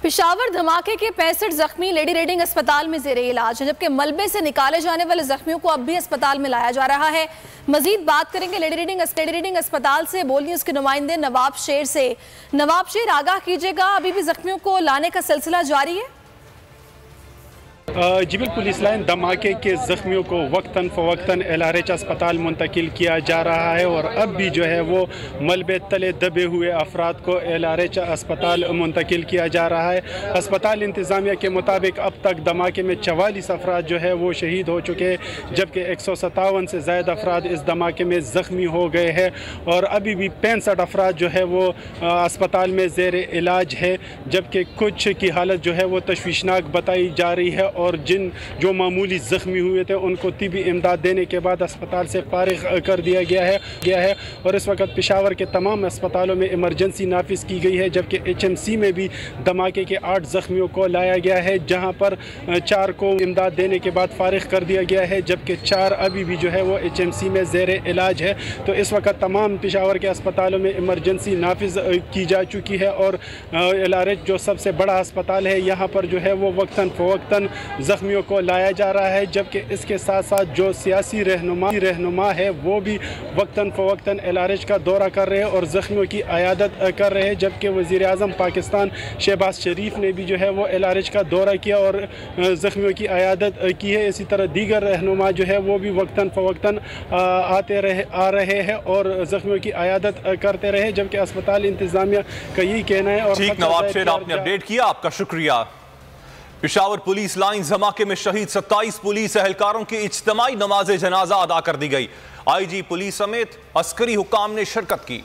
پشاور دھماکے کے 65 زخمی لیڈی ریڈنگ اسپتال میں زیر علاج ہیں، جبکہ ملبے سے نکالے جانے والے زخمیوں کو اب بھی اسپتال میں لایا جا رہا ہے۔ مزید بات کریں گے لیڈی ریڈنگ اسپتال سے، بول نیوز کے نمائندے نواب شیر سے۔ نواب شیر، آگاہ کیجئے گا، ابھی بھی زخمیوں کو لانے کا سلسلہ جاری ہے؟ جبل پولیس لائن دھماکے کے زخمیوں کو وقتاً فوقتاً LRH اسپتال منتقل کیا جا رہا ہے، اور اب بھی جو ہے وہ ملبے تلے دبے ہوئے افراد کو LRH اسپتال منتقل کیا جا رہا ہے۔ اسپتال انتظامیہ کے مطابق اب تک دھماکے میں 44 افراد جو ہے وہ شہید ہو چکے ہیں، جبکہ 157 سے زائد افراد اس دھماکے میں زخمی ہو گئے ہیں، اور ابھی بھی 65 افراد جو ہے وہ اسپتال میں زیر علاج ہے، جبکہ کچھ کی حالت جو ہے وہ تشویشناک بتائی جا رہی ہے، اور جو معمولی زخمی ہوئے تھے ان کو طبی امداد دینے کے بعد اسپتال سے فارغ کر دیا گیا ہے اور اس وقت پشاور کے تمام اسپتالوں میں ایمرجنسی نافذ کی گئی ہے، جبکہ HMC میں بھی دھماکے کے 8 زخمیوں کو لایا گیا ہے، جہاں پر 4 کو امداد دینے کے بعد فارغ کر دیا گیا ہے، جبکہ 4 ابھی بھی جو ہے وہ HMC میں زیر علاج ہے۔ تو اس وقت تمام پشاور کے اسپتالوں میں ایمرجنسی نافذ کی جا چکی ہے، اور LRH جو سب سے بڑا اسپتال ہے یہاں پر جو ہے وہ وقتاً فوقتاً زخمیوں کو لایا جا رہا ہے، جبکہ اس کے ساتھ ساتھ جو سیاسی رہنما ہے وہ بھی وقتاً فوقتاً LRH کا دورہ کر رہے ہیں اور زخمیوں کی عیادت کر رہے ہیں، جبکہ وزیر اعظم پاکستان شہباز شریف نے بھی جو ہے وہ LRH کا دورہ کیا اور زخمیوں کی عیادت کی ہے۔ اسی طرح دیگر رہنما جو ہے وہ بھی وقتاً فوقتاً آ رہے ہیں اور زخمیوں کی عیادت کرتے رہے، جبکہ اسپتال انتظامیہ کا یہی کہنا ہے۔ ٹھیک، نواب شیر آپ نے اپڈیٹ کیا، آپ کا شکریہ۔ پشاور پولیس لائن دھماکے میں شہید 27 پولیس اہلکاروں کی اجتماعی نماز جنازہ ادا کر دی گئی۔ IG پولیس سمیت عسکری حکام نے شرکت کی۔